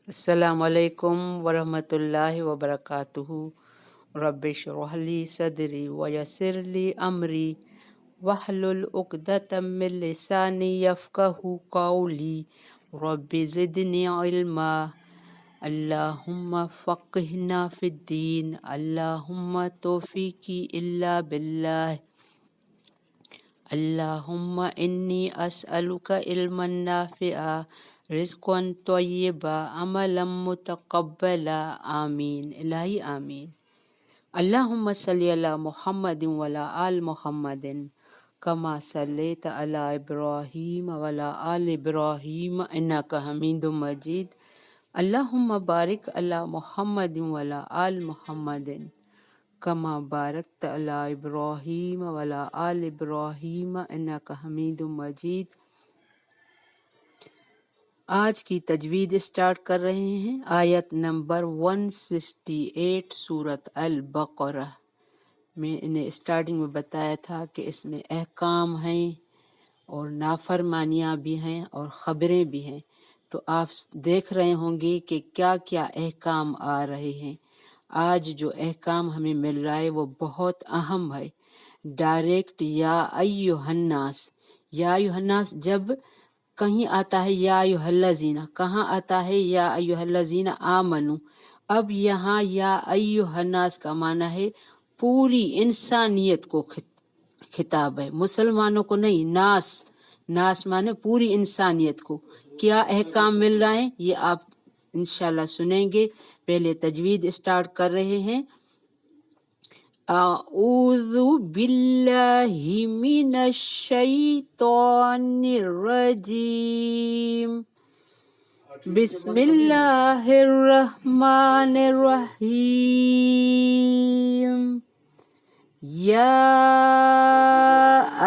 السلام علیکم ورحمۃ اللہ وبرکاتہ۔ رب اشرح لی صدری ویسر لی امری واحلل عقدۃ من لسانی یفقہوا قولی۔ رب زدنی علما، اللہم فقہنا فی الدین، اللہم توفیقی الا باللہ، اللہم انی اسألک علما نافعا، رزقا طیبا، عملا متقبلا، آمین الہی آمین۔ اللہم صلی علی محمد وعلی آل محمد کما صلیت علی ابراہیم وعلی آل ابراہیم انک حمید مجید۔ اللہم بارک علی محمد وعلی آل محمد کما بارکت علی ابراہیم وعلی آل ابراہیم انک حمید مجید۔ آج کی تجوید اسٹارٹ کر رہے ہیں آیت نمبر 168 سورۃ البقرہ میں۔ انہیں اسٹارٹنگ میں بتایا تھا کہ اس میں احکام ہیں اور نافرمانیاں بھی ہیں اور خبریں بھی ہیں، تو آپ دیکھ رہے ہوں گے کہ کیا کیا احکام آ رہے ہیں۔ آج جو احکام ہمیں مل رہا ہے وہ بہت اہم ہے۔ ڈائریکٹ یا ایھا الناس، یا ایھا الناس جب کہیں آتا ہے یا ایھا الذین، کہاں آتا ہے یا ایھا الذین آمنو، اب یہاں یا ایھا الناس کا معنی ہے پوری انسانیت کو خطاب ہے، مسلمانوں کو نہیں۔ ناس معنی پوری انسانیت کو۔ کیا احکام مل رہے ہیں یہ آپ انشاءاللہ سنیں گے۔ پہلے تجوید اسٹارٹ کر رہے ہیں۔ اعوذ باللہ من الشیطان الرجیم، بسم اللہ الرحمن الرحیم۔ یا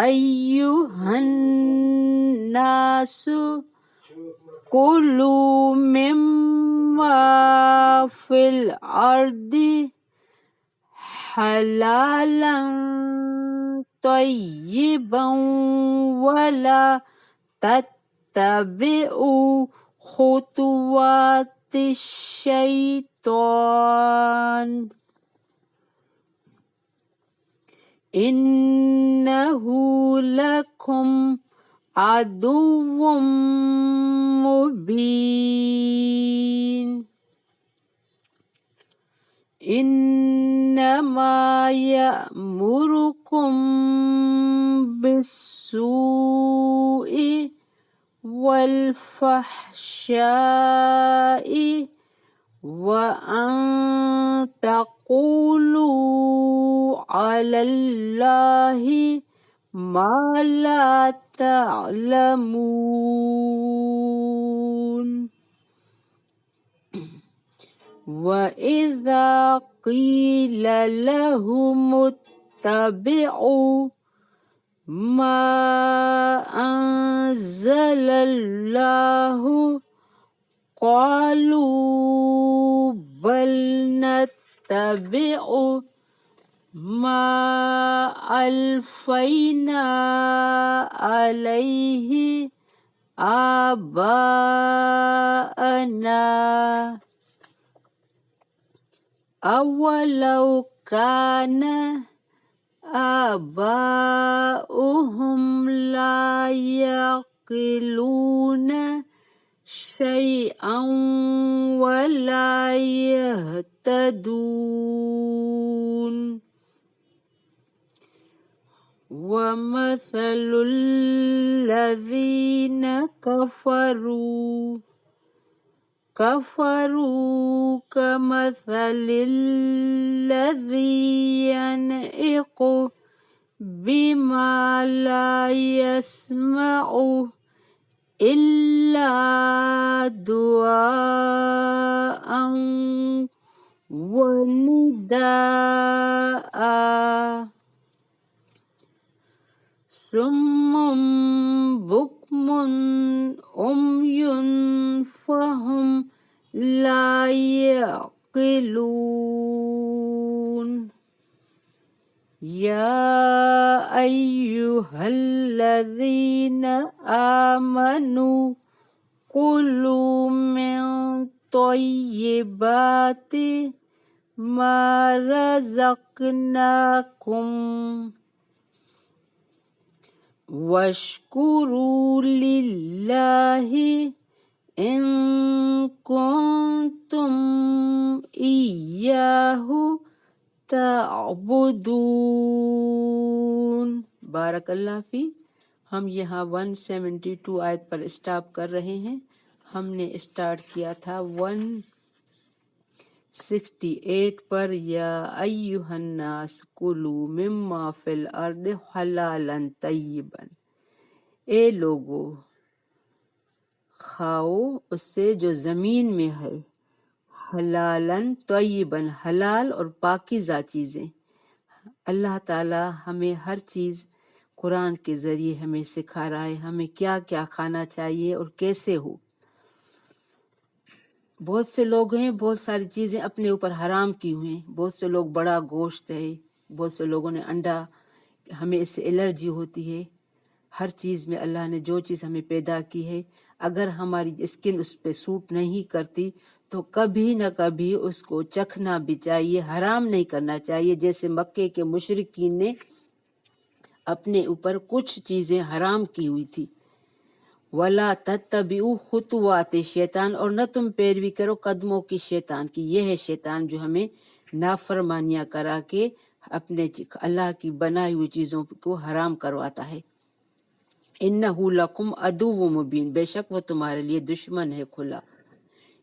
ایھا الناس کلوا مما فی الارض حلالا طیبا ولا تتبعوا خطوات الشیطان انہ لکم عدو مبین۔ انما یأمرکم بالسوء والفحشاء وأن تقولوا على الله ما لا تعلمون۔ وَإِذَا قِيلَ لَهُمُ اتَّبِعُوا مَا أَنزَلَ اللَّهُ قَالُوا بَلْ نَتَّبِعُ مَا أَلْفَيْنَا عَلَيْهِ آبَاءَنَا أَوَلَوْ كَانَ آباؤهم لا يعقلون شيئا ولا يهتدون۔ ومثل الذين كفروا كمثل الذي ينعق بما لا يسمع إلا دعاء ونداء صم بكم عمي فهم لا يعقلون۔ يا أيها الذين آمنوا كلوا من طیبات ما رزقناکم واشکروا للہ ان کنتم ایاہ تعبدون۔ بارک اللہ فی۔ ہم یہاں 172 آیت پر اسٹاپ کر رہے ہیں۔ ہم نے اسٹارٹ کیا تھا 168 پر، یا ایہا الناس کلوا مما فی الارض حلالا طیبا، اے لوگو کھاؤ اس سے جو زمین میں ہے، حلالا طیبا، حلال اور پاکیزہ چیزیں۔ اللہ تعالی ہمیں ہر چیز قرآن کے ذریعے ہمیں سکھا رہا ہے، ہمیں کیا کیا کھانا چاہیے اور کیسے ہو۔ بہت سے لوگ ہیں بہت ساری چیزیں اپنے اوپر حرام کی ہوئی ہیں، بہت سے لوگ بڑا گوشت ہے، بہت سے لوگوں نے انڈا، ہمیں اس سے الرجی ہوتی ہے۔ ہر چیز میں اللہ نے جو چیز ہمیں پیدا کی ہے، اگر ہماری اسکن اس پہ سوٹ نہیں کرتی تو کبھی نہ کبھی اس کو چکھنا بھی چاہیے، حرام نہیں کرنا چاہیے۔ جیسے مکے کے مشرکین نے اپنے اوپر کچھ چیزیں حرام کی ہوئی تھی۔ وَلَا تَتَّبِعُوا خُطُوَاتِ الشیطان، اور نہ تم پیروی کرو قدموں کی شیطان کی۔ یہ ہے شیطان جو ہمیں نافرمانیاں کرا کے اپنے اللہ کی بنائی ہوئی چیزوں کو حرام کرواتا ہے۔ اِنَّهُ لَكُمْ عَدُوٌّ مُبِينٌ، بے شک وہ تمہارے لیے دشمن ہے کھلا۔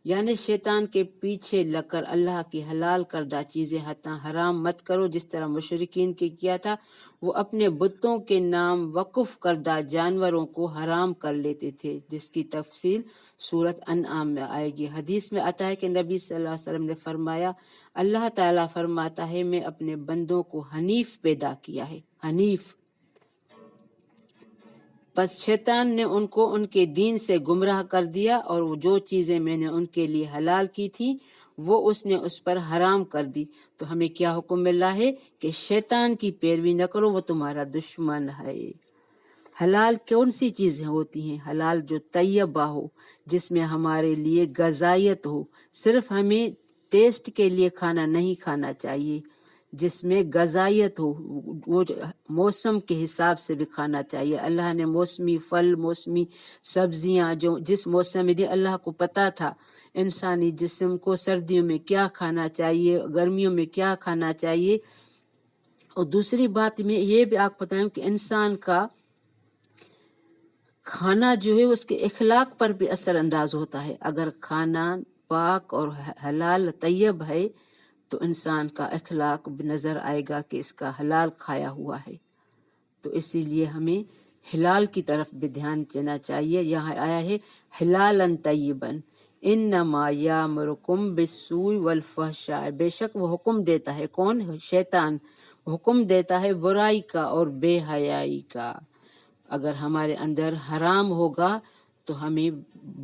یعنی شیطان کے پیچھے لگ کر اللہ کی حلال کردہ چیزیں حرام مت کرو، جس طرح مشرکین کے کیا تھا۔ وہ اپنے بتوں کے نام وقف کردہ جانوروں کو حرام کر لیتے تھے، جس کی تفصیل سورۃ انعام میں آئے گی۔ حدیث میں آتا ہے کہ نبی صلی اللہ علیہ وسلم نے فرمایا، اللہ تعالیٰ فرماتا ہے میں اپنے بندوں کو حنیف پیدا کیا ہے، حنیف۔ پس شیطان نے ان کو ان کے دین سے گمراہ کر دیا، اور وہ جو چیزیں میں نے ان کے لیے حلال کی تھی وہ اس نے اس پر حرام کر دی۔ تو ہمیں کیا حکم مل رہا ہے کہ شیطان کی پیروی نہ کرو، وہ تمہارا دشمن ہے۔ حلال کون سی چیزیں ہوتی ہیں؟ حلال جو طیبہ ہو، جس میں ہمارے لیے غذائیت ہو، صرف ہمیں ٹیسٹ کے لیے کھانا نہیں کھانا چاہیے، جس میں غذائیت ہو، وہ موسم کے حساب سے بھی کھانا چاہیے۔ اللہ نے موسمی پھل، موسمی سبزیاں جو جس موسم میں دی، اللہ کو پتہ تھا انسانی جسم کو سردیوں میں کیا کھانا چاہیے، گرمیوں میں کیا کھانا چاہیے۔ اور دوسری بات میں یہ بھی آپ بتائیں کہ انسان کا کھانا جو ہے اس کے اخلاق پر بھی اثر انداز ہوتا ہے۔ اگر کھانا پاک اور حلال طیب ہے تو انسان کا اخلاق بھی نظر آئے گا کہ اس کا حلال کھایا ہوا ہے۔ تو اسی لیے ہمیں حلال کی طرف بھی دھیان دینا چاہیے۔ یہاں آیا ہے حلالا طیبا، انما یامرکم بالسوء والفحشاء، بے شک وہ حکم دیتا ہے، کون؟ شیطان حکم دیتا ہے برائی کا اور بے حیائی کا۔ اگر ہمارے اندر حرام ہوگا تو ہمیں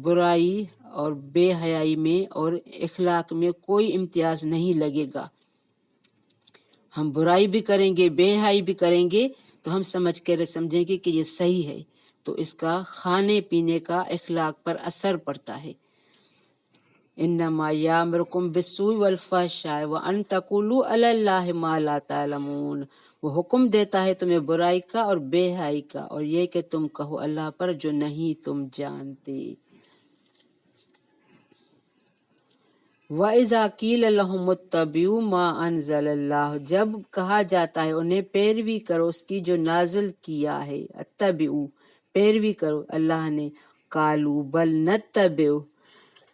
برائی اور بے حیائی میں اور اخلاق میں کوئی امتیاز نہیں لگے گا۔ ہم برائی بھی کریں گے، بے حیائی بھی کریں گے تو ہم سمجھیں گے کہ یہ صحیح ہے، تو اس کا کھانے پینے کا اخلاق پر اثر پڑتا ہے۔ انما یامرکم بالسوء والفحشاء وان تقولوا علی اللہ ما لا تعلمون، وہ حکم دیتا ہے تمہیں برائی کا اور بے حیائی کا، اور یہ کہ تم کہو اللہ پر جو نہیں تم جانتے۔ وَإِذَا قِيلَ لَهُمُ اتَّبِعُوا مَا أَنزَلَ اللَّهُ، جب کہا جاتا ہے انہیں پیروی کرو اس کی جو نازل کیا ہے، اتبعوا پیروی کرو اللہ نے، قالوا بل نتبع،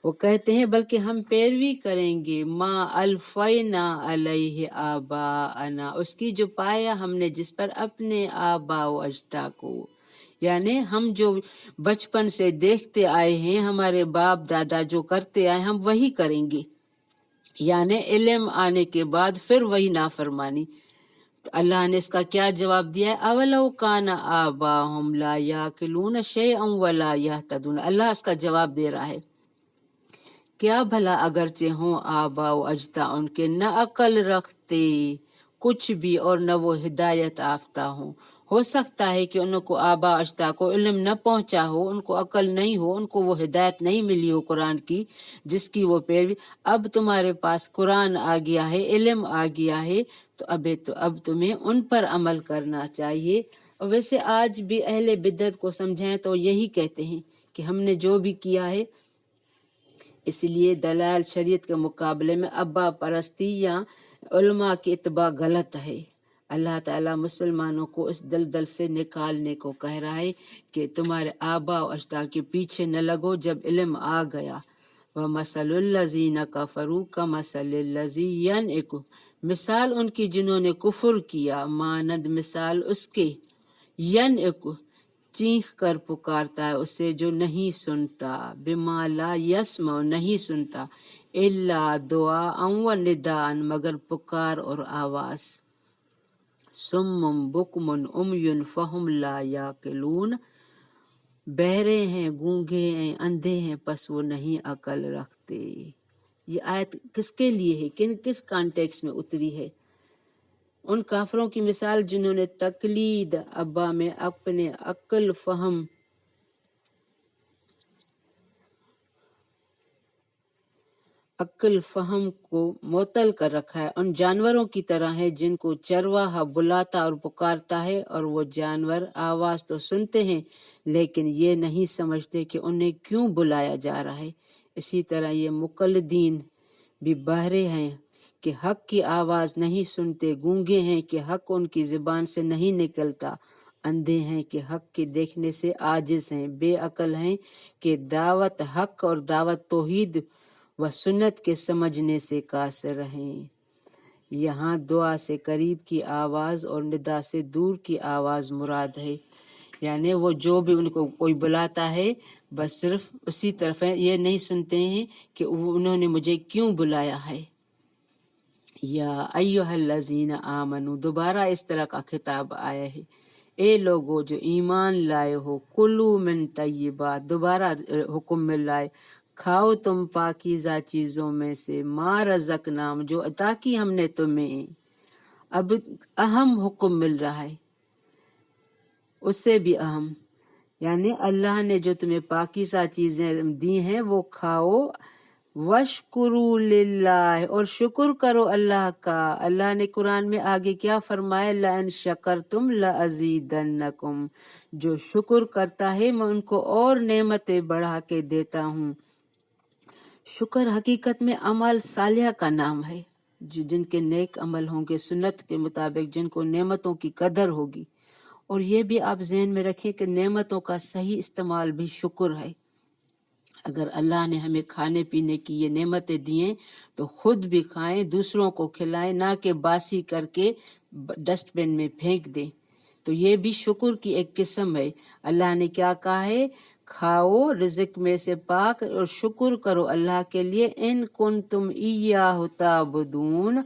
وہ کہتے ہیں بلکہ ہم پیروی کریں گے، ما الفینا علیہ آباءنا، اس کی جو پایا ہم نے جس پر اپنے آباء و اجداد کو، یعنی ہم جو بچپن سے دیکھتے آئے ہیں، ہمارے باپ دادا جو کرتے آئے ہم وہی کریں گے، یعنی علم آنے کے بعد پھر وہی نافرمانی۔ تو اللہ نے اس کا کیا جواب دیا ہے؟ اولو کان آباؤہم لا یعقلون شیئا ولا یہتدون، اللہ اس کا جواب دے رہا ہے، کیا بھلا اگرچہ ہوں آبا و اجداد ان کے نہ عقل رکھتے کچھ بھی اور نہ وہ ہدایت یافتہ ہوں، ہو سکتا ہے کہ ان کو آبا اجداد کو علم نہ پہنچا ہو، ان کو عقل نہیں ہو، ان کو وہ ہدایت نہیں ملی ہو قرآن کی جس کی وہ پیروی۔ اب تمہارے پاس قرآن آ گیا ہے، علم آ گیا ہے، تو اب تمہیں ان پر عمل کرنا چاہیے۔ اور ویسے آج بھی اہل بدعت کو سمجھائیں تو یہی کہتے ہیں کہ ہم نے جو بھی کیا ہے، اس لیے دلائل شریعت کے مقابلے میں ابا پرستی یا علماء کی اتباع غلط ہے۔ اللہ تعالیٰ مسلمانوں کو اس دلدل سے نکالنے کو کہہ رہا ہے کہ تمہارے آبا و اجداد کے پیچھے نہ لگو جب علم آ گیا۔ وَمَثَلُ الَّذِينَ كَفَرُوا كَمَثَلِ الَّذِي يَنْعِقُ، مثال ان کی جنہوں نے کفر کیا مانند مثال اس کے، ینعق چیخ کر پکارتا ہے اسے جو نہیں سنتا، بما لا یسمع نہیں سنتا، الا دعاء و نداء مگر پکار اور آواز، سم بکم عمی فہم لا یعقلون بہرے ہیں، گونگے ہیں، اندھے ہیں، پس وہ نہیں عقل رکھتے۔ یہ آیت کس کے لیے ہے، کس کانٹیکس میں اتری ہے؟ ان کافروں کی مثال جنہوں نے تقلید ابا میں اپنے عقل فہم کو معطل کر رکھا ہے، ان جانوروں کی طرح ہے جن کو چرواہا بلاتا اور پکارتا ہے، اور وہ جانور آواز تو سنتے ہیں لیکن یہ نہیں سمجھتے کہ انہیں کیوں بلایا جا رہا ہے۔ اسی طرح یہ مقلدین بھی بہرے ہیں کہ حق کی آواز نہیں سنتے، گونگے ہیں کہ حق ان کی زبان سے نہیں نکلتا، اندھے ہیں کہ حق کے دیکھنے سے عاجز ہیں، بے عقل ہیں کہ دعوت حق اور دعوت توحید و سنت کے سمجھنے سے قاصر ہیں۔ یہاں دعا سے قریب کی آواز اور ندا سے دور کی آواز مراد ہے، یعنی وہ جو بھی ان کو کوئی بلاتا ہے بس صرف اسی طرف ہے، یہ نہیں سنتے ہیں کہ انہوں نے مجھے کیوں بلایا ہے۔ یا ایھا الذین آمنو، دوبارہ اس طرح کا خطاب آیا ہے، اے لوگو جو ایمان لائے ہو، کلوا من طیبات، دوبارہ حکم مل رہا ہے، کھاؤ تم پاکیزہ چیزوں میں سے، ما رزقناکم، جو عطا کی ہم نے تمہیں۔ اب اہم حکم مل رہا ہے، اس سے بھی اہم، یعنی اللہ نے جو تمہیں پاکیزہ چیزیں دی ہیں وہ کھاؤ، وَاشْكُرُوا لِلَّهِ، اور شکر کرو اللہ کا۔ اللہ نے قرآن میں آگے کیا فرمایا، لَإِن شَكَرْتُمْ لَأَزِيدَنَّكُمْ، جو شکر کرتا ہے میں ان کو اور نعمتیں بڑھا کے دیتا ہوں۔ شکر حقیقت میں عمل صالحہ کا نام ہے، جن کے نیک عمل ہوں گے سنت کے مطابق، جن کو نعمتوں کی قدر ہوگی۔ اور یہ بھی آپ ذہن میں رکھیں کہ نعمتوں کا صحیح استعمال بھی شکر ہے۔ اگر اللہ نے ہمیں کھانے پینے کی یہ نعمتیں دیے تو خود بھی کھائیں، دوسروں کو کھلائیں، نہ کہ باسی کر کے ڈسٹ بن میں پھینک دیں۔ تو یہ بھی شکر کی ایک قسم ہے۔ اللہ نے کیا کہا ہے، کھاؤ رزق میں سے پاک اور شکر کرو اللہ کے لیے، ان کنتم ایاہ تعبدون،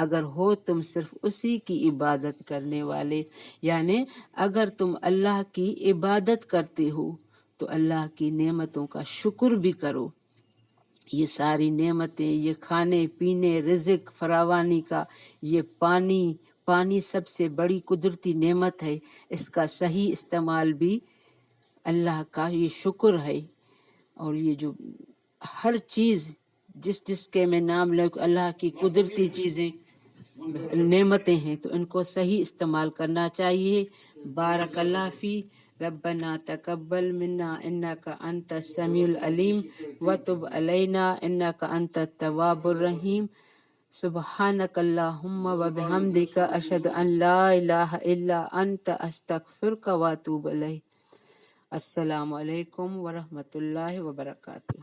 اگر ہو تم صرف اسی کی عبادت کرنے والے، یعنی اگر تم اللہ کی عبادت کرتے ہو تو اللہ کی نعمتوں کا شکر بھی کرو۔ یہ ساری نعمتیں، یہ کھانے پینے، رزق فراوانی کا، یہ پانی سب سے بڑی قدرتی نعمت ہے، اس کا صحیح استعمال بھی اللہ کا یہ شکر ہے۔ اور یہ جو ہر چیز جس کے میں نام لوں اللہ کی قدرتی چیزیں نعمتیں ہیں، تو ان کو صحیح استعمال کرنا چاہیے۔ بارک اللہ فی، ربنا تقبل منا انک انت السمیع العلیم وتب علینا انک انت التواب الرحیم، سبحانک اللہم وبحمدک، اشہد ان لا الہ الا انت، استغفرک واتوب الیک۔ السلام علیکم ورحمۃ اللہ وبرکاتہ۔